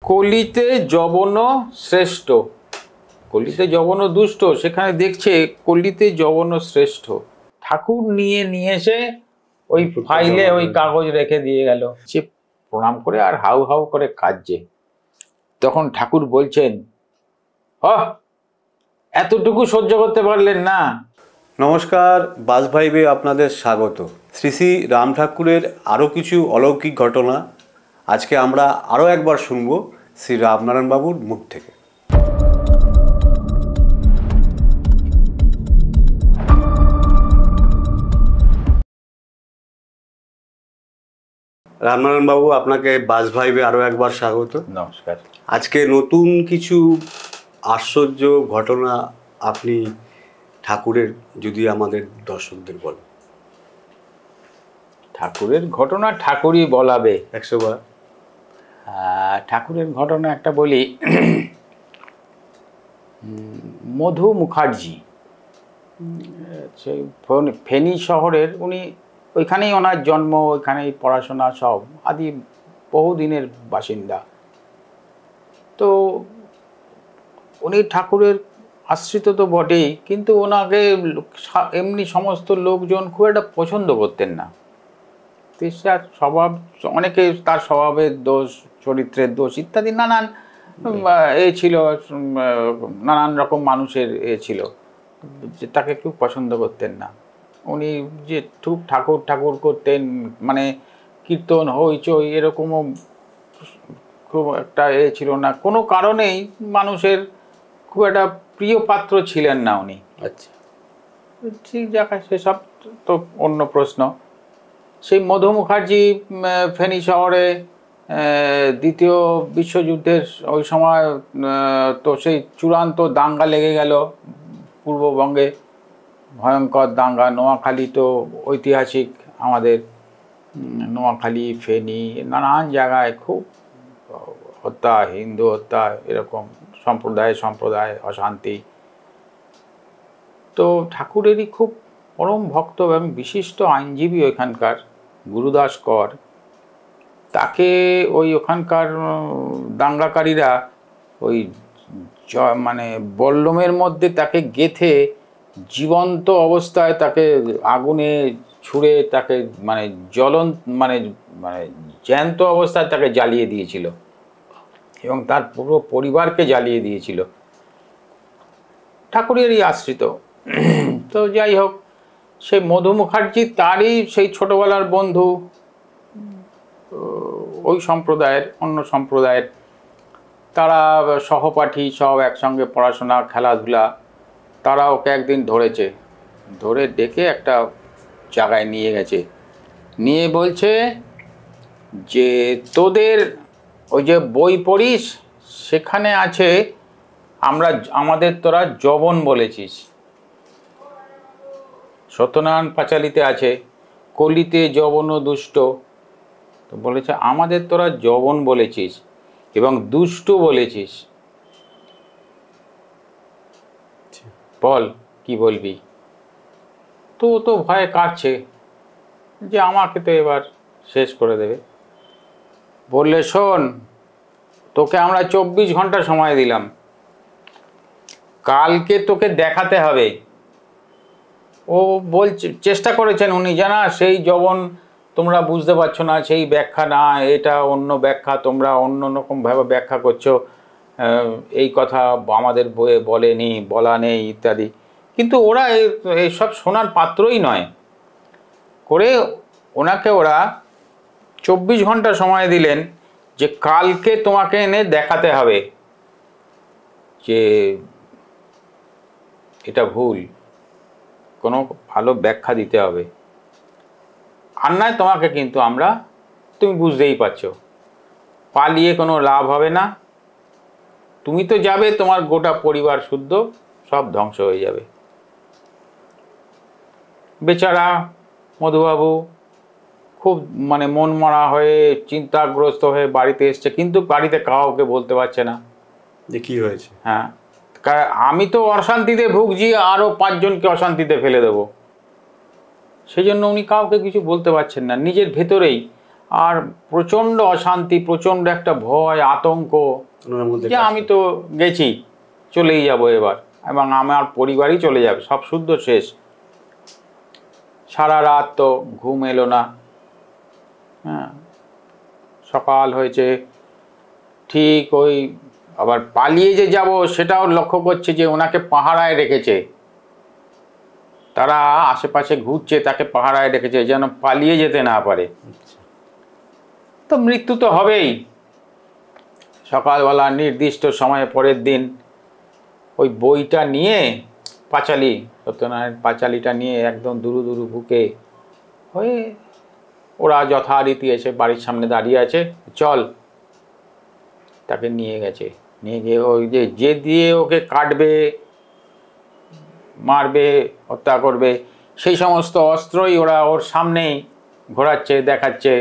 কলিতে যবন শ্রেষ্ঠ, কলিতে যবন দুষ্ট, সেখানে দেখছে কলিতে যবন শ্রেষ্ঠ। ঠাকুর নিয়ে এসে ওই ফাইলে ওই কাগজ রেখে দিয়ে গেল, সে প্রণাম করে আর হাউ হাউ করে কাঁদছে। তখন ঠাকুর বলছেন, এতটুকু সহ্য করতে পারলেন না? নমস্কার, বাস ভাইবে আপনাদের স্বাগত। শ্রী শ্রী রাম ঠাকুরের আরও কিছু অলৌকিক ঘটনা আজকে আমরা আরও একবার শুনব শ্রী রামনারায়ণ বাবুর মুখ থেকে। রামনারায়ণ বাবু, আপনাকে বাস ভাইবে আরও একবার স্বাগত। নমস্কার। আজকে নতুন কিছু আশ্চর্য ঘটনা আপনি ঠাকুরের যদি আমাদের দর্শকদের বলেন। ঠাকুরের ঘটনা ঠাকুরই বলাবে 100 বার। ঠাকুরের ঘটনা একটা বলি। মধু মুখার্জি, সেই ফেনী শহরের, উনি ওইখানেই ওনার জন্ম, ওইখানেই পড়াশোনা, সব আদি বহুদিনের বাসিন্দা। তো উনি ঠাকুরের আশ্রিত তো বটেই, কিন্তু ওনাকে এমনি সমস্ত লোকজন খুব একটা পছন্দ করতেন না। তার স্বভাব, অনেকে তার স্বভাবের দোষ, চরিত্রের দোষ ইত্যাদি নানান ছিল, নানান রকম মানুষের ছিল, যে তাকে কেউ পছন্দ করতেন না। উনি যে খুব ঠাকুর ঠাকুর করতেন, মানে কীর্তন হইচই এরকমও খুব একটা ছিল না, কোনো কারণেই মানুষের খুব একটা প্রিয় পাত্র ছিলেন না উনি। আচ্ছা, ঠিক জায়গা, সেসব তো অন্য প্রশ্ন। সেই মধু মুখার্জি ফেনী শহরে দ্বিতীয় বিশ্বযুদ্ধের ওই সময় তো সেই চূড়ান্ত দাঙ্গা লেগে গেল পূর্ববঙ্গে, ভয়ঙ্কর দাঙ্গা। নোয়াখালী তো ঐতিহাসিক, আমাদের নোয়াখালী, ফেনী, নানান জায়গায় খুব হত্যা, হিন্দু হত্যা, এরকম সম্প্রদায় অশান্তি। তো ঠাকুরেরই খুব পরম ভক্ত এবং বিশিষ্ট আইনজীবী ওইখানকার গুরুদাস কর, তাকে ওই ওখানকার দাঙ্গাকারীরা ওই মানে বল্লমের মধ্যে তাকে গেঁথে জীবন্ত অবস্থায় তাকে আগুনে ছুঁড়ে তাকে মানে মানে জ্যান্ত অবস্থায় তাকে জ্বালিয়ে দিয়েছিল এবং তার পুরো পরিবারকে জ্বালিয়ে দিয়েছিল। ঠাকুরেরই আশ্রিত। তো যাই হোক, সেই মধু মুখার্জি তারই সেই ছোটবেলার বন্ধু, ওই সম্প্রদায়ের, অন্য সম্প্রদায়ের, তারা সহপাঠী, সব একসঙ্গে পড়াশোনা, খেলাধুলা। তারা ওকে একদিন ধরে ডেকে একটা জায়গায় নিয়ে গেছে, নিয়ে বলছে যে তোদের ওই যে বই পড়িস সেখানে আছে আমাদের তোরা যবন বলেছিস, সত্যনারায়ণ পাঁচালীতে আছে কলিতে যবন দুষ্ট। তো বলেছে আমাদের তোরা যবন বলেছিস এবং দুষ্ট বলেছিস, বল কি বলবি। তো তো ভয়ে কাটছে যে আমাকে তো এবার শেষ করে দেবে। বললে শোন, তোকে আমরা 24 ঘন্টা সময় দিলাম, কালকে তোকে দেখাতে হবে। ও চেষ্টা করেছেন উনি, জানা সেই যবন তোমরা বুঝতে পারছো না, সেই ব্যাখ্যা না, এটা অন্য ব্যাখ্যা, তোমরা অন্য রকমভাবে ব্যাখ্যা করছো, এই কথা আমাদের বইয়ে বলা নেই ইত্যাদি। কিন্তু ওরা এইসব শোনার পাত্রই নয় করে ওনাকে ওরা 24 ঘন্টা সময় দিলেন যে কালকে তোমাকে এনে দেখাতে হবে যে এটা ভুল, কোনো ভালো ব্যাখ্যা দিতে হবে, আর নয় তোমাকে কিন্তু তুমি বুঝতেই পারছো পালিয়ে কোনো লাভ হবে না, তুমি তো যাবে, তোমার গোটা পরিবার শুদ্ধ সব ধ্বংস হয়ে যাবে। বেচারা মধুবাবু খুব মানে মন মরা হয়ে, চিন্তাগ্রস্ত হয়ে বাড়িতে এসছে, কিন্তু বাড়িতে কাউকে বলতে পারছে না যে কি হয়েছে। হ্যাঁ, আমি তো অশান্তিতে ভুগছি, আরও 5 জনকে অশান্তিতে ফেলে দেবো, সেই জন্য উনি কাউকে কিছু বলতে পারছেন না, নিজের ভেতরেই। আর প্রচণ্ড অশান্তি, প্রচণ্ড একটা ভয়, আতঙ্ক ওনার মধ্যে যে আমি তো গেছি, চলেই যাব এবার, এবং আমার পরিবারই চলে যাবে, সব শুদ্ধ শেষ। সারা রাত তো ঘুম এলো না। হ্যাঁ, সকাল হয়েছে, ঠিক ওই আবার পালিয়ে যে যাব সেটাও লক্ষ্য করছে যে ওনাকে পাহারায় রেখেছে, তারা আশেপাশে ঘুরছে, তাকে পাহারায় রেখেছে যেন পালিয়ে যেতে না পারে। তো মৃত্যু তো হবেই। সকালবেলা নির্দিষ্ট সময়ে পরের দিন ওই বইটা নিয়ে, পাঁচালী, সত্যনারায়ণ পাঁচালীটা নিয়ে একদম দুরু দুরু বুকে হয়ে ওরা যথারীতি এসে বাড়ির সামনে দাঁড়িয়ে আছে, চল। তাকে নিয়ে গেছে, নিয়ে গিয়ে ওই যে দিয়ে ওকে কাটবে, মারবে, হত্যা করবে, সেই সমস্ত অস্ত্রই ওরা ওর সামনেই ঘোরাচ্ছে, দেখাচ্ছে,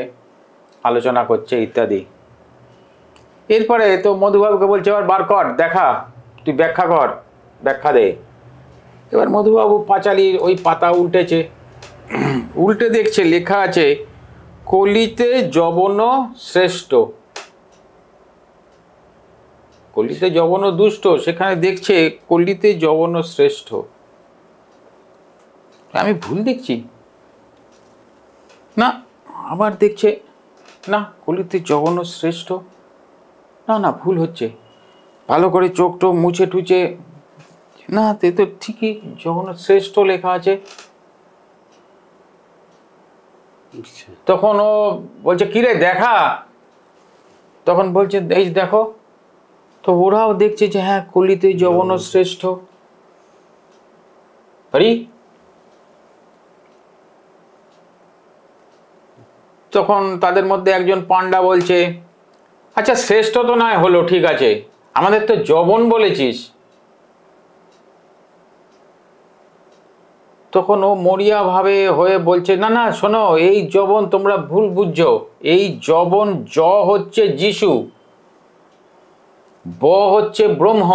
আলোচনা করছে ইত্যাদি। এরপরে তো মধুবাবুকে বলছে, এবার বার কর, দেখা, তুই ব্যাখ্যা কর, ব্যাখ্যা দে। এবার মধুবাবু পাঁচালীর ওই পাতা উল্টেছে, উল্টে দেখছে লেখা আছে কলিতে যবন শ্রেষ্ঠ। কলিতে যবন দুষ্ট, সেখানে দেখছে কলিতে যবন শ্রেষ্ঠ। আমি ভুল দেখছি না, আবার দেখছে না কলিতে যবন শ্রেষ্ঠ, না না ভুল হচ্ছে। ভালো করে চোখ টোক মুছে টুছে, না তে তো ঠিকই যবন শ্রেষ্ঠ লেখা আছে। তখন ও বলছে কিরে দেখা, তখন বলছে এই দেখো, তো ওরাও দেখছে যে হ্যাঁ কলিতে যবন শ্রেষ্ঠ। আরে তখন তাদের মধ্যে একজন পান্ডা বলছে, আচ্ছা শ্রেষ্ঠ তো নয় হলো, ঠিক আছে, আমাদের তো যবন বলেছিস। তখন ও মরিয়া ভাবে হয়ে বলছে, না না শোনো, এই যবন তোমরা ভুল বুঝছো, এই যবন জ হচ্ছে যিশু, ব হচ্ছে ব্রহ্ম,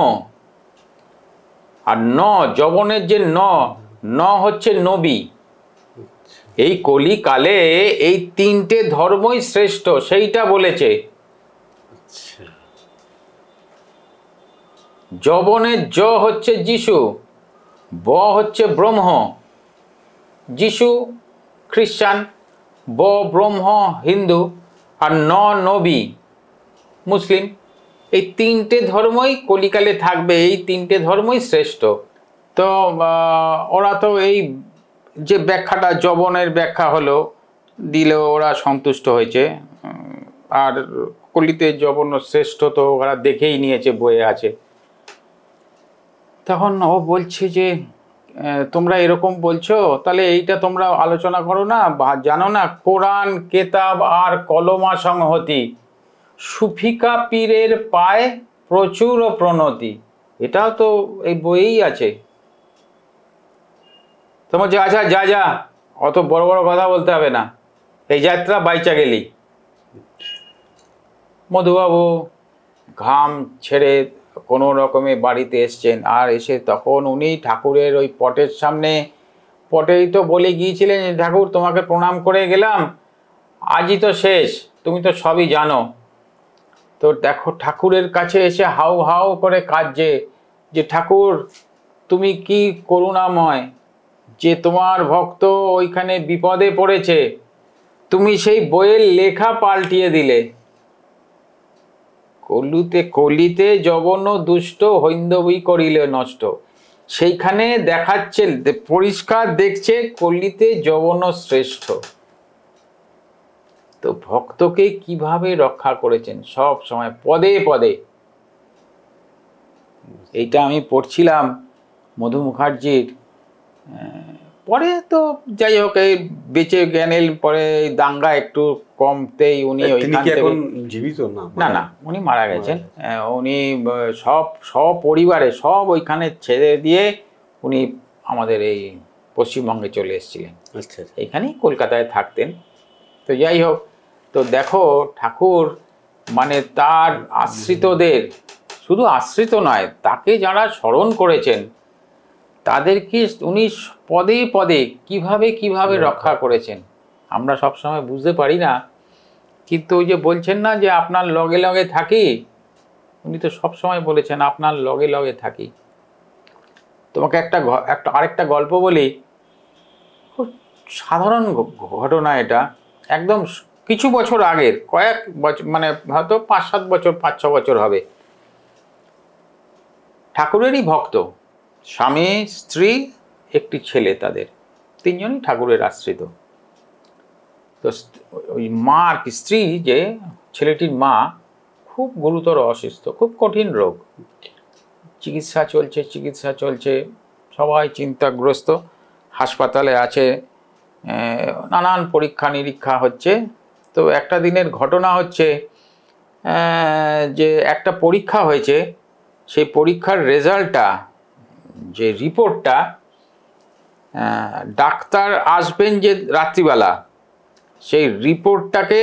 আর ন, যবনের যে ন হচ্ছে নবী। এই কলিকালে এই তিনটে ধর্মই শ্রেষ্ঠ, সেইটা বলেছে। যবনের জ হচ্ছে যিশু, ব হচ্ছে ব্রহ্ম, যিশু খ্রিস্টান, ব ব্রহ্ম হিন্দু, আর ন নবী মুসলিম। এই তিনটে ধর্মই কলিকালে থাকবে, এই তিনটে ধর্মই শ্রেষ্ঠ। তো ওরা তো এই যে ব্যাখ্যাটা, যবনের ব্যাখ্যা হলো, দিলে ওরা সন্তুষ্ট হয়েছে। আর কলিতে যবন শ্রেষ্ঠ তো ওরা দেখেই নিয়েছে, বইয়ে আছে। তখন ও বলছে যে তোমরা এরকম বলছো, তাহলে এইটা তোমরা আলোচনা করো না, জানো না কোরআন কেতাব আর কলমা সংহতি, সুফিকা পীরের পায় প্রচুর প্রণতি, এটাও তো এই বইয়েই আছে। তোমার যে আচ্ছা যা যা, অত বড় বড় কথা বলতে হবে না, এই যাত্রা বাইচা গেলি। মধুবাবু ঘাম ছেড়ে কোনো রকমে বাড়িতে এসছেন, আর এসে তখন উনি ঠাকুরের ওই পটের সামনে, পটেই তো বলে গিয়েছিলেন ঠাকুর তোমাকে প্রণাম করে গেলাম, আজই তো শেষ, তুমি তো সবই জানো। তো দেখো ঠাকুরের কাছে এসে হাউ হাউ করে কাঁদছে যে ঠাকুর তুমি কি করুণাময়, যে তোমার ভক্ত ওইখানে বিপদে পড়েছে, তুমি সেই বইয়ের লেখা পাল্টিয়ে দিলে। কলিতে যবন দুষ্ট, হৈন্দবী করিলে নষ্ট, সেইখানে দেখাচ্ছে, পরিষ্কার দেখছে কলিতে যবন শ্রেষ্ঠ। তো ভক্তকে কিভাবে রক্ষা করেছেন সব সময় পদে পদে। এইটা আমি পড়ছিলাম মধু মুখার্জির, পরে তো যাই হোক এই বেঁচে গেলেন, পরে দাঙ্গা একটু কমতেই উনি ওইখান থেকে, জীবিত না না উনি মারা গেছেন। উনি সব পরিবারে সব ওইখানে ছেড়ে দিয়ে উনি আমাদের এই পশ্চিমবঙ্গে চলে এসেছিলেন। আচ্ছা, এইখানেই কলকাতায় থাকতেন। তো যাই হোক, তো দেখো ঠাকুর মানে তার আশ্রিতদের, শুধু আশ্রিত নয়, তাকে যারা স্মরণ করেছেন তাদেরকে উনি পদে পদে কিভাবে রক্ষা করেছেন, আমরা সবসময় বুঝতে পারি না। কিন্তু ওই যে বলছেন না যে আপনার লগে লগে থাকি, উনি তো সবসময় বলেছেন আপনার লগে লগে থাকি। তোমাকে একটা আরেকটা গল্প বলি, খুব সাধারণ ঘটনা এটা, একদম কিছু বছর আগের, কয়েক বছর মানে হয়তো 5-7 বছর 5-6 বছর হবে। ঠাকুরেরই ভক্ত, স্বামী স্ত্রী একটি ছেলে, তাদের তিনজনই ঠাকুরের আশ্রিত। তো ওই মা আর কি, স্ত্রী যে ছেলেটির মা খুব গুরুতর অসুস্থ, খুব কঠিন রোগ, চিকিৎসা চলছে, সবাই চিন্তাগ্রস্ত, হাসপাতালে আছে, নানান পরীক্ষা নিরীক্ষা হচ্ছে। তো একটা দিনের ঘটনা হচ্ছে যে একটা পরীক্ষা হয়েছে, সেই পরীক্ষার রেজাল্টটা, যে রিপোর্টটা, ডাক্তার আসবেন যে রাত্রিবেলা, সেই রিপোর্টটাকে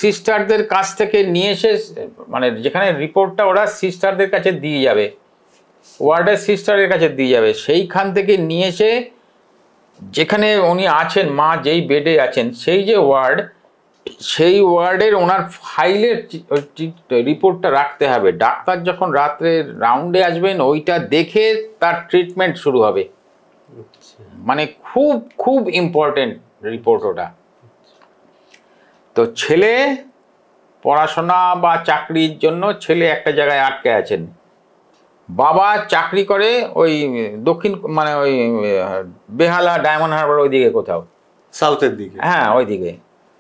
সিস্টারদের কাছ থেকে নিয়ে এসে, মানে যেখানে রিপোর্টটা ওরা সিস্টারদের কাছে দিয়ে যাবে, ওয়ার্ডের সিস্টারের কাছে দিয়ে যাবে, সেইখান থেকে নিয়ে এসে যেখানে উনি আছেন, মা যেই বেডে আছেন, সেই যে ওয়ার্ড, সেই ওয়ার্ডের ওনার ফাইলের রিপোর্টটা রাখতে হবে। ডাক্তার যখন রাত্রে রাউন্ডে আসবেন, ওইটা দেখে তার ট্রিটমেন্ট শুরু হবে। মানে খুব খুব ইম্পর্টেন্ট রিপোর্ট ওটা। তো ছেলে পড়াশোনা বা চাকরির জন্য ছেলে একটা জায়গায় আটকে আছেন, বাবা চাকরি করে ওই দক্ষিণ, মানে ওই বেহালা, ডায়মন্ড হারবার ওইদিকে কোথাও, সাউথের দিকে, হ্যাঁ ওইদিকে।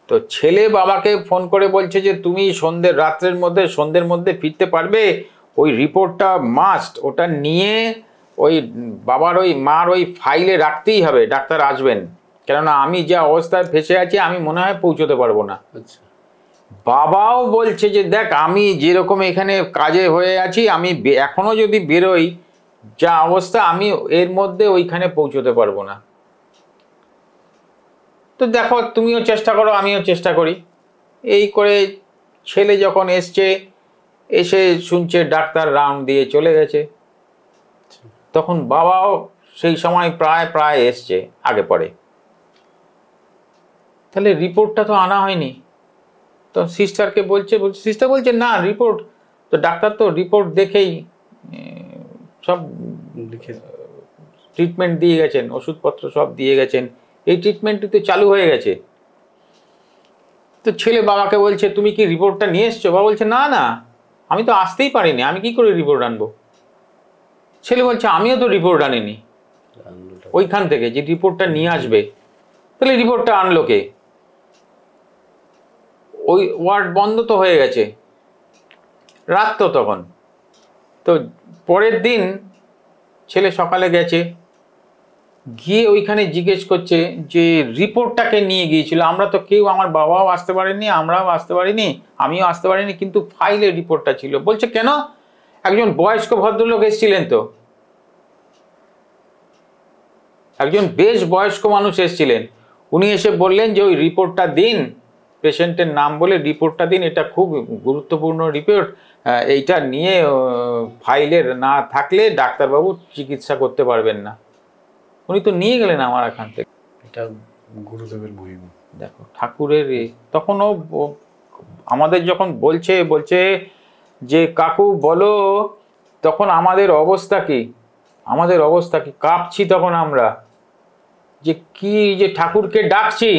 তো ছেলে বাবাকে ফোন করে বলছে যে তুমি সন্ধ্যের মধ্যে ফিরতে পারবে, ওই রিপোর্টটা মাস্ট, ওটা নিয়ে ওই বাবার ওই মার ওই ফাইলে রাখতেই হবে, ডাক্তার আসবেন, কেননা আমি যে অবস্থায় ফেসে আছি আমি মনে হয় পৌঁছতে পারবো না। আচ্ছা। বাবাও বলছে যে দেখ, আমি যেরকম এখানে কাজে হয়ে আছি, আমি এখনো যদি বেরোই, যা অবস্থা, আমি এর মধ্যে ওইখানে পৌঁছতে পারবো না। তো দেখো, তুমিও চেষ্টা করো, আমিও চেষ্টা করি। এই করে ছেলে যখন এসে শুনছে ডাক্তার রাউন্ড দিয়ে চলে গেছে, তখন বাবাও সেই সময় প্রায় এসছে আগে পরে। তাহলে রিপোর্টটা তো আনা হয়নি। তো সিস্টারকে সিস্টার বলছে না, রিপোর্ট তো, ডাক্তার তো রিপোর্ট দেখেই সব ট্রিটমেন্ট দিয়ে গেছেন, ওষুধপত্র সব দিয়ে গেছেন, এই ট্রিটমেন্টটি তো চালু হয়ে গেছে। তো ছেলে বাবাকে বলছে তুমি কি রিপোর্টটা নিয়ে এসছো? বাবা বলছে না না, আমি তো আসতেই পারিনি, আমি কি করে রিপোর্ট আনবো? ছেলে বলছে আমিও তো রিপোর্ট আনিনি ওইখান থেকে, যে রিপোর্টটা নিয়ে আসবে। তাহলে রিপোর্টটা আনলো কে? ওই ওয়ার্ড বন্ধ তো হয়ে গেছে, রাত তো তখন। তো পরের দিন ছেলে সকালে গেছে, গিয়ে ওইখানে জিজ্ঞেস করছে যে রিপোর্টটাকে নিয়ে গিয়েছিল, আমরা তো কেউ, আমার বাবাও আসতে পারেনি, আমরাও আসতে পারিনি, আমিও আসতে পারিনি, কিন্তু ফাইলে রিপোর্টটা ছিল। বলছে কেন? একজন বয়স্ক ভদ্রলোক এসেছিলেন তো, একজন বেশ বয়স্ক মানুষ এসেছিলেন, উনি এসে বললেন যে ওই রিপোর্টটা দিন, পেশেন্টের নাম বলে রিপোর্টটা দিন, এটা খুব গুরুত্বপূর্ণ রিপোর্ট, এইটা নিয়ে ফাইলের না থাকলে ডাক্তারবাবু চিকিৎসা করতে পারবেন না। উনি তো নিয়ে গেলেন আমার এখান থেকে। এটা গুরুদেবের মহিমা। দেখো ঠাকুরের, তখনও আমাদের যখন বলছে যে কাকু বলো, তখন আমাদের অবস্থা কি, কাঁপছি তখন আমরা, যে কি, যে ঠাকুরকে ডাকছি,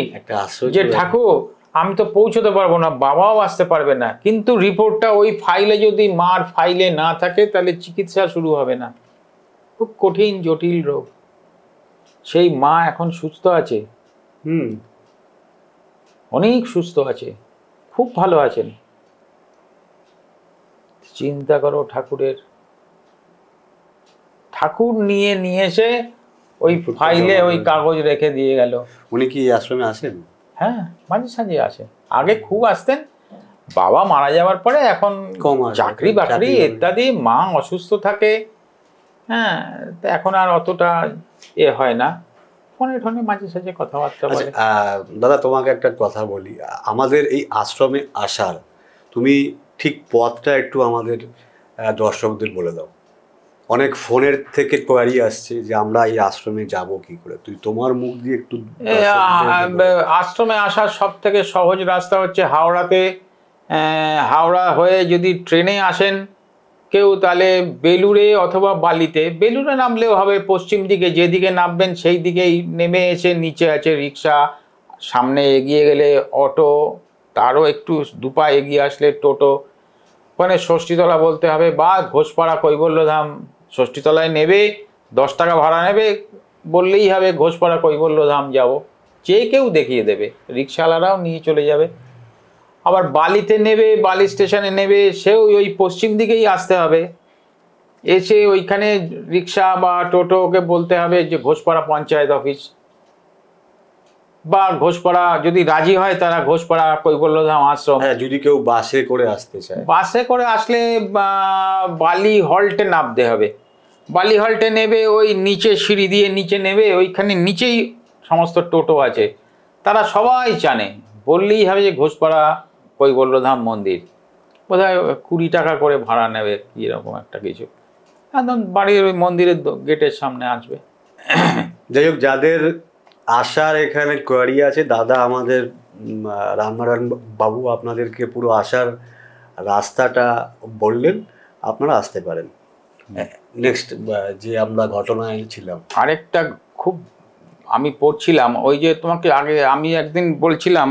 যে ঠাকুর আমি তো পৌঁছতে পারবো না, বাবাও আসতে পারবে না, কিন্তু রিপোর্টটা ওই ফাইলে, যদি মার ফাইলে না থাকে তাহলে চিকিৎসা শুরু হবে না। খুব কঠিন জটিল রোগ। সেই মা এখন সুস্থ আছে, অনেক সুস্থ আছে, খুব ভালো আছেন। চিন্তা করো, ঠাকুর নিয়ে এসে ওই ফাইলে ওই কাগজ রেখে দিয়ে গেল। উনি কি আশ্রমে আসেন? হ্যাঁ, মাঝে সাঝে আসেন, আগে খুব আসতেন, বাবা মারা যাওয়ার পরে এখন চাকরি বাকরি ইত্যাদি, মা অসুস্থ থাকে, হ্যাঁ, তো এখন আর অতটা হয় না, ফোনে মাঝে সাঝে কথাবার্তা বলে। দাদা তোমাকে একটা কথা বলি, আমাদের এই আশ্রমে আসার তুমি ঠিক পথটা একটু আমাদের দর্শকদের বলে দাও। অনেক ফোনের থেকে কোয়ারি আসছে যে আমরা এই আশ্রমে যাব কি করে, তুই তোমার মুখ দিয়ে একটু আশ্রমে আসার সব থেকে সহজ রাস্তা হচ্ছে হাওড়াতে, হাওড়া হয়ে যদি ট্রেনে আসেন কেউ তাহলে বেলুড়ে অথবা বালিতে, বেলুড়ে নামলেও হবে, পশ্চিম দিকে যেদিকে নামবেন সেই দিকেই নেমে এসে নিচে আছে রিক্সা, সামনে এগিয়ে গেলে অটো, তারও একটু দুপা এগিয়ে আসলে টোটো, ওখানে ষষ্ঠীতলা বলতে হবে বা ঘোষপাড়া কৈবল্যধাম, ষষ্ঠীতলায় নেবে 10 টাকা ভাড়া নেবে, বললেই হবে ঘোষপাড়া কৈবল্যধাম যাব, যে কেউ দেখিয়ে দেবে, রিক্সাওয়ালারাও নিয়ে চলে যাবে। আবার বালিতে নেবে, বালি স্টেশনে নেবে, সেও ওই পশ্চিম দিকেই আসতে হবে, এসে ওইখানে রিক্সা বা টোটোকে বলতে হবে যে ঘোষপাড়া পঞ্চায়েত অফিস, বা ঘোষপাড়া যদি রাজি হয় তারা ঘোষপাড়া কৈবল্যধাম আশ্রম। হ্যাঁ, যদি কেউ বাসে করে আসতে চায়, বাসে করে আসলে বালি হল্টে নামতে হবে, বালি হল্টে নেবে, ওই নিচে সিঁড়ি দিয়ে নিচে নেবে, ওইখানে নিচেই সমস্ত টোটো আছে, তারা সবাই জানে, বললেই হবে যে ঘোষপাড়া কৈবল্যধাম মন্দির, বোধহয় 20 টাকা করে ভাড়া নেবে এরকম একটা কিছু, একদম বাড়ির ওই মন্দিরের গেটের সামনে আসবে। যাই হোক, যাদের আসার এখানে কোয়ারি আছে, দাদা আমাদের রামনারায়ণ বাবু আপনাদেরকে পুরো আসার রাস্তাটা বললেন, আপনারা আসতে পারেন। নেক্সট যে আমরা ঘটনায় ছিলাম, আরেকটা খুব আমি পড়ছিলাম, ওই যে তোমাকে আগে আমি একদিন বলছিলাম,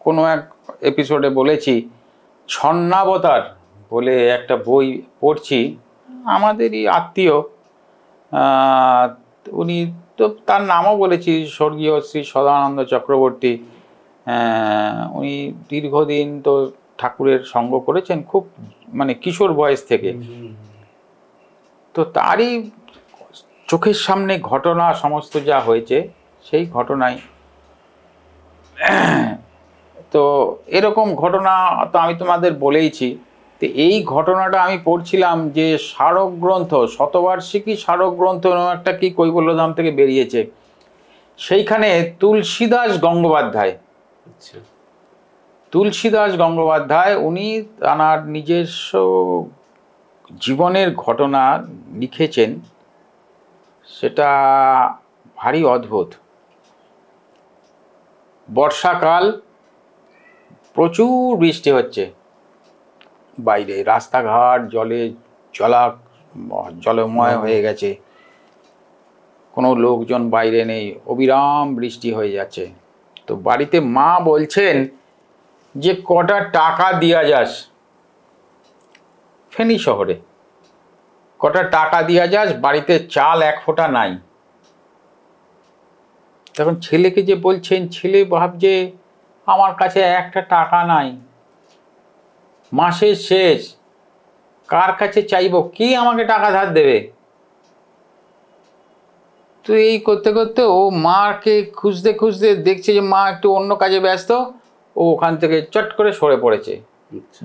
কোনো এক এপিসোডে বলেছি, ছন্নাবতার বলে একটা বই পড়ছি, আমাদেরই আত্মীয়, উনি তো তার নামও বলেছি, স্বর্গীয় শ্রী সদানন্দ চক্রবর্তী, উনি দীর্ঘদিন তো ঠাকুরের সঙ্গ করেছেন, খুব মানে কিশোর বয়স থেকে, তো তারই চোখের সামনে ঘটনা সমস্ত যা হয়েছে সেই ঘটনায়, তো এরকম ঘটনা তো আমি তোমাদের বলেইছি, তো এই ঘটনাটা আমি পড়ছিলাম যে স্মারক গ্রন্থ, শতবার্ষিকী স্মারক গ্রন্থ একটা কি কৈবল্যধাম থেকে বেরিয়েছে, সেইখানে তুলসীদাস গঙ্গোপাধ্যায়, তুলসীদাস গঙ্গোপাধ্যায় উনি তাঁর নিজস্ব জীবনের ঘটনা লিখেছেন, সেটা ভারী অদ্ভুত। বর্ষাকাল, প্রচুর বৃষ্টি হচ্ছে, বাইরে রাস্তাঘাট জলময় হয়ে গেছে, কোনো লোকজন বাইরে নেই, অবিরাম বৃষ্টি হয়ে যাচ্ছে, তো বাড়িতে মা বলছেন যে কটা টাকা দিয়া যাস, ফেনী শহরে কটা টাকা দিয়া যাস, বাড়িতে চাল 1 ফোঁটা নাই। তখন ছেলেকে যে বলছেন, ছেলে ভাবছে আমার কাছে একটা টাকা নাই, মাসের শেষ, কার কাছে চাইবো, কে আমাকে টাকা ধার দেবে। তো এই করতে করতে ও মাকে খুঁজতে খুঁজতে দেখছে যে মা একটু অন্য কাজে ব্যস্ত, ও ওখান থেকে চট করে সরে পড়েছে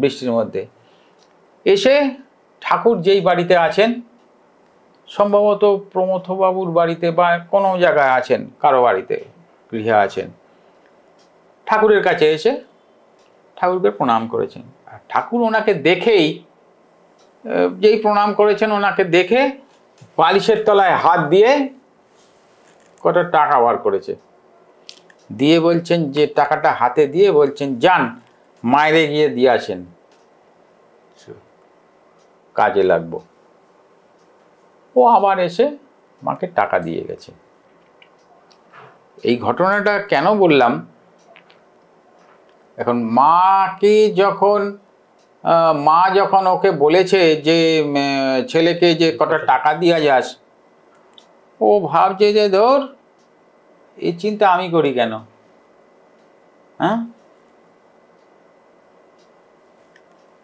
বৃষ্টির মধ্যে, এসে ঠাকুর যেই বাড়িতে আছেন, সম্ভবত প্রমথবাবুর বাড়িতে বা কোনো জায়গায় আছেন, কারো বাড়িতে গৃহে আছেন, ঠাকুরের কাছে এসে ঠাকুরকে প্রণাম করেছেন। আর ঠাকুর ওনাকে দেখেই, যেই প্রণাম করেছেন, ওনাকে দেখে বালিশের তলায় হাত দিয়ে কটা টাকা বার করেছে, দিয়ে বলছেন, যে টাকাটা হাতে দিয়ে বলছেন, যান মায়েরে গিয়ে দিয়ে আসেন, কাজে লাগবো। ও আবার এসে মাকে টাকা দিয়ে গেছে। এই ঘটনাটা কেন বললাম, এখন মাকে যখন মা যখন ওকে বলেছে যে ছেলেকে যে কটা টাকা দিয়া যাস, ও ভাবছে যে ধর এই চিন্তা আমি করি কেন, হ্যাঁ,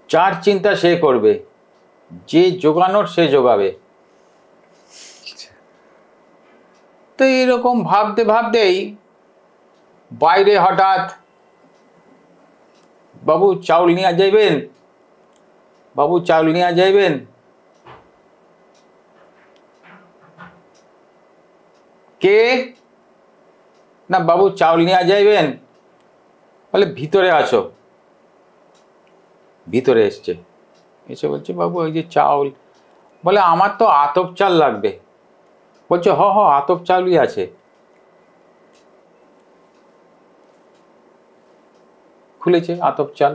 যার চিন্তা সে করবে, যে জোগানোর সে জোগাবে। তো এইরকম ভাবতে ভাবতেই বাইরে হঠাৎ, বাবু চাউল নিয়ে যাইবেন, বাবু চাউল নিয়ে যাইবেন, কে না, বাবু চাউল নিয়ে যাইবেন, বলে ভিতরে আসো। ভিতরে এসছে, এসে বলছে, বাবু ওই যে চাউল, বলে আমার তো আতপ চাল লাগবে। বলছে হ আতপ চালই আছে। খুলেছে আতপ চাল।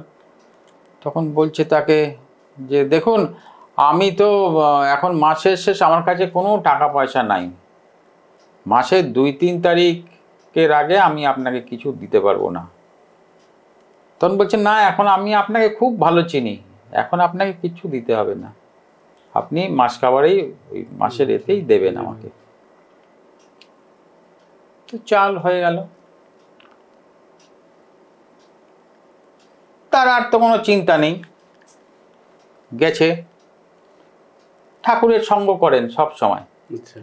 তখন বলছে তাকে যে দেখুন আমি তো এখন মাসের শেষ, আমার কাছে কোনো টাকা পয়সা নাই, মাসের 2-3 তারিখের আগে আমি আপনাকে কিছু দিতে পারবো না। তখন বলছে না, এখন আমি আপনাকে খুব ভালো চিনি, এখন আপনাকে কিছু দিতে হবে না, আপনি মাস খাবারেই ওই মাসের এতেই দেবেন আমাকে। তো চাল হয়ে গেল। তার আর তো কোনো চিন্তা নেই, গেছে। ঠাকুরের সঙ্গ করেন সব সময়,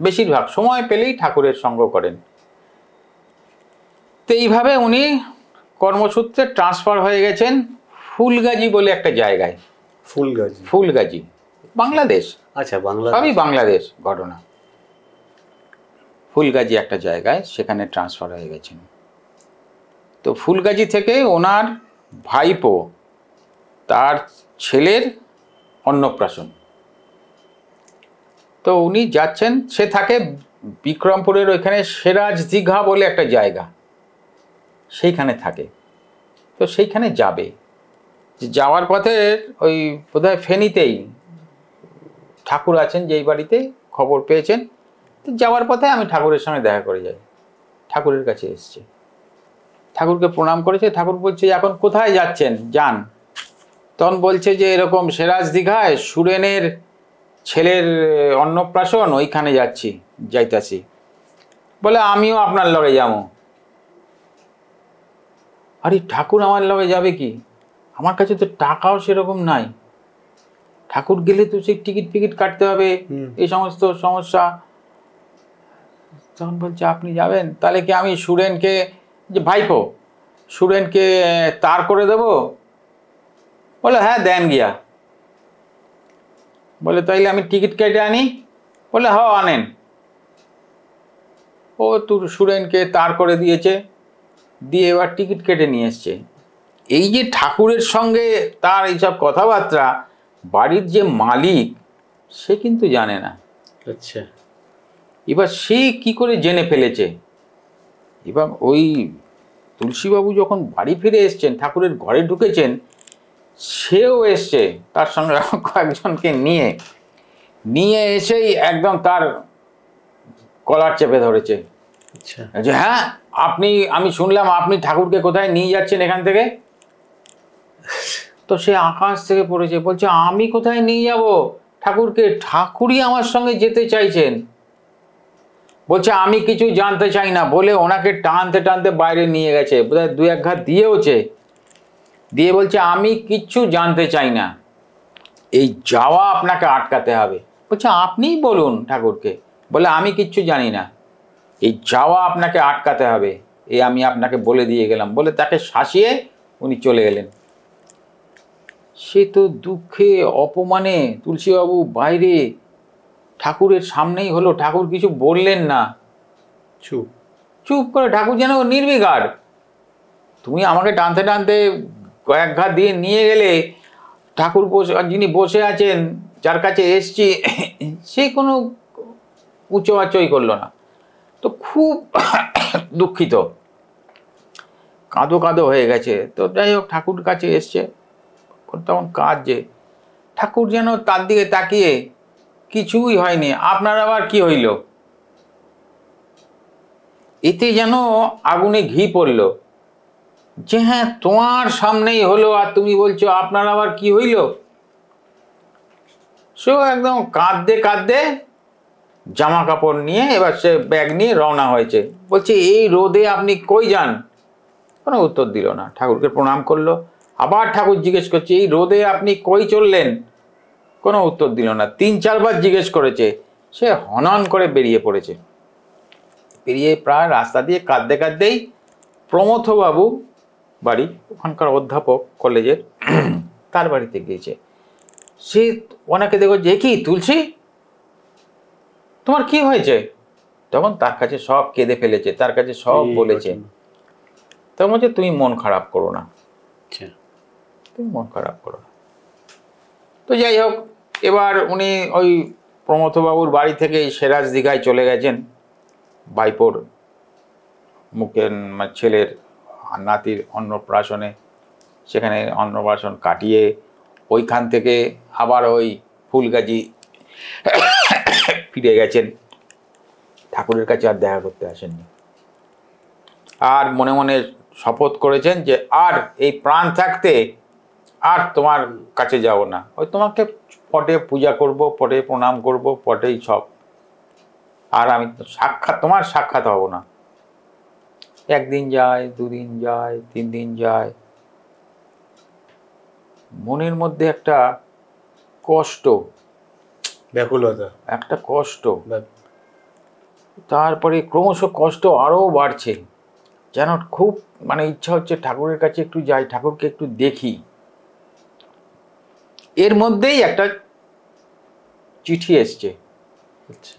বেশিরভাগ সময় পেলেই ঠাকুরের সঙ্গ করেন। তো এইভাবে উনি কর্মসূত্রে ট্রান্সফার হয়ে গেছেন ফুলগাজী বলে একটা জায়গায়। ফুলগাজী বাংলাদেশ। আচ্ছা, বাংলাদেশ, সবই বাংলাদেশ ঘটনা। ফুলগাজী একটা জায়গায়, সেখানে ট্রান্সফার হয়ে গেছেন। তো ফুলগাজী থেকে ওনার ভাইপো, তার ছেলের অন্নপ্রাশন। তো উনি যাচ্ছেন, সে থাকে বিক্রমপুরের ওইখানে সেরাজ দীঘা বলে একটা জায়গা, সেইখানে থাকে। তো সেইখানে যাবে, যাওয়ার পথে ওই বোধহয় ফেনীতেই ঠাকুর আছেন যেই বাড়িতে, খবর পেয়েছেন। তো যাওয়ার পথে আমি ঠাকুরের সঙ্গে দেখা করে যাই। ঠাকুরের কাছে এসছে, ঠাকুরকে প্রণাম করেছে। ঠাকুর বলছে এখন কোথায় যাচ্ছেন, যান। তখন বলছে যে এরকম সেরাজ দীঘায় সুরেনের ছেলের অন্নপ্রাশন, ওইখানে যাইতাছি। বলে আমিও আপনার লগে যাবো। আরে ঠাকুর আমার লগে যাবে কি, আমার কাছে তো টাকাও সেরকম নাই, ঠাকুর গেলে তো সেই টিকিট ফিকিট কাটতে হবে, এই সমস্ত সমস্যা। তখন বলছে আপনি যাবেন, তাহলে কি আমি সুরেনকে, যে ভাইপো, সুরেনকে তার করে দেব? বলে হ্যাঁ দেন গিয়া। বলে তাইলে আমি টিকিট কেটে আনি? বলে হ্যাঁ আনেন। ও তোর সুরেনকে তার করে দিয়েছে, দিয়ে এবার টিকিট কেটে নিয়ে এসছে। এই যে ঠাকুরের সঙ্গে তার এইসব কথাবার্তা, বাড়ির যে মালিক সে কিন্তু জানে না। আচ্ছা, এবার সে কি করে জেনে ফেলেছে? এবার ওই তুলসীবাবু যখন বাড়ি ফিরে এসছেন, ঠাকুরের ঘরে ঢুকেছেন, সেও এসছে তার সঙ্গে কয়েকজনকে নিয়ে এসেই একদম তার কলার চেপে ধরেছে। আচ্ছা, যে হ্যাঁ আমি শুনলাম আপনি ঠাকুরকে কোথায় নিয়ে যাচ্ছেন এখান থেকে। তো সে আকাশ থেকে পড়েছে, বলছে আমি কোথায় নিয়ে যাব ঠাকুরকে, ঠাকুরই আমার সঙ্গে যেতে চাইছেন। বলছে আমি কিছু জানতে চাই না, বলে ওনাকে টানতে টানতে বাইরে নিয়ে গেছে, বোধহয় 2-1 ঘাত দিয়েওছে। দিয়ে বলছে আমি কিচ্ছু জানতে চাই না, এই যাওয়া আপনাকে আটকাতে হবে। বলছে আপনিই বলুন ঠাকুরকে। বলে আমি কিচ্ছু জানি না, এই যাওয়া আপনাকে আটকাতে হবে, এই আমি আপনাকে বলে দিয়ে গেলাম। বলে তাকে শাসিয়ে উনি চলে গেলেন। সে তো দুঃখে অপমানে তুলসীবাবু বাইরে, ঠাকুরের সামনেই হলো, ঠাকুর কিছু বললেন না, চুপ করে। ঠাকুর যেন নির্বিকার, তুমি আমাকে টানতে টানতে কয়েক ঘাত দিয়ে নিয়ে গেলে, ঠাকুর যিনি বসে আছেন, যার কাছে এসছি, সে কোনো উচ্চবাচ্যই করলো না। তো খুব দুঃখিত, কাঁদো কাঁদো হয়ে গেছে। তো যাই হোক ঠাকুর কাছে এসছে, তখন কাঁদছে। ঠাকুর যেন তার দিকে তাকিয়ে, কিছুই হয়নি, আপনার আবার কি হইল? এতে যেন আগুনে ঘি পড়ল, যে হ্যাঁ তোমার সামনেই হলো আর তুমি বলছো আপনার আবার কি হইল। সেও একদম কাঁদতে কাঁদতে জামা কাপড় নিয়ে এবার সে ব্যাগ নিয়ে রওনা হয়েছে। বলছে এই রোদে আপনি কই যান? কোনো উত্তর দিল না। ঠাকুরকে প্রণাম করলো। আবার ঠাকুর জিজ্ঞেস করছে এই রোদে আপনি কই চললেন? কোনো উত্তর দিল না। 3-4 বার জিজ্ঞেস করেছে। সে হনন করে বেরিয়ে পড়েছে। বেরিয়ে প্রায় রাস্তা দিয়ে কাঁদতে কাঁদতেই প্রমথবাবু বাড়ি, ওখানকার অধ্যাপক কলেজের, তার বাড়িতে গিয়েছে। সে ওনাকে দেখো যে কি তুলসী, তোমার কি হয়েছে? তখন তার কাছে সব কেঁদে ফেলেছে, তার কাছে সব বলেছে। তখন বলছে তুমি মন খারাপ করো না, তুমি মন খারাপ করো না। তো যাই হোক, এবার উনি ওই প্রমথবাবুর বাড়ি থেকে সিরাজ দীঘায় চলে গেছেন ভাইপোর মুখের ছেলের নাতির অন্নপ্রাশনে। সেখানে অন্নপ্রাশন কাটিয়ে ওইখান থেকে আবার ওই ফুলগাজী ফিরে গেছেন, ঠাকুরের কাছে আর দেখা করতে আসেননি। আর মনে মনে শপথ করেছেন যে আর এই প্রাণ থাকতে আর তোমার কাছে যাব না, ওই তোমাকে পটে পূজা করব, পটে প্রণাম করব, পটেই সব, আর আমি সাক্ষাৎ তোমার সাক্ষাৎ হব না। একদিন যায়, দুদিন যায়, 3 দিন যায়, মনের মধ্যে একটা কষ্ট, ব্যাকুলতা, একটা কষ্ট। তারপরে ক্রমশ কষ্ট আরও বাড়ছে, যেন খুব মানে ইচ্ছা হচ্ছে ঠাকুরের কাছে একটু যাই, ঠাকুরকে একটু দেখি। এর মধ্যেই একটা চিঠি এসছে,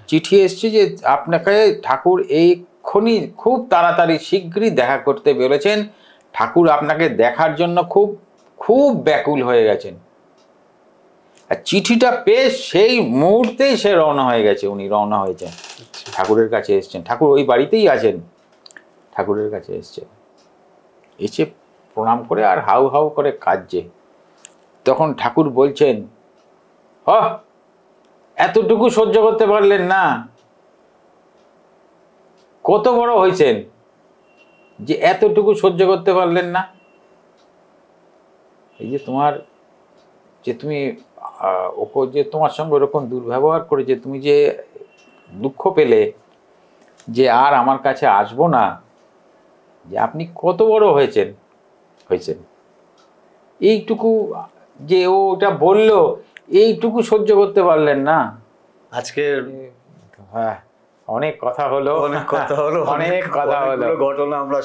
চিঠি এসছে যে আপনাকে ঠাকুর এক্ষুনি খুব তাড়াতাড়ি শীঘ্রই দেখা করতে বলেছেন, ঠাকুর আপনাকে দেখার জন্য খুব খুব ব্যাকুল হয়ে গেছেন। আর চিঠিটা পেয়ে সেই মুহূর্তেই সে রওনা হয়ে গেছে, উনি রওনা হয়েছেন, ঠাকুরের কাছে এসছেন, ঠাকুর ওই বাড়িতেই আছেন, ঠাকুরের কাছে এসছেন, এসে প্রণাম করে আর হাউ হাউ করে কাঁদছে। তখন ঠাকুর বলছেন, এতটুকু সহ্য করতে পারলেন না? কত বড় হয়েছেন যে এতটুকু সহ্য করতে পারলেন না? এই যে তোমার যে তুমি ওকে যে তোমার সঙ্গে ওরকম দুর্ব্যবহার করে যে তুমি যে দুঃখ পেলে যে আর আমার কাছে আসবো না, যে আপনি কত বড় হয়েছেন, এইটুকু যে ওটা বললো, এইটুকু সহ্য করতে পারলেন না? আজকে হ্যাঁ, অনেক কথা হলো, অনেক কথা হলো, অনেক কথা হলো, ঘটনা আমরা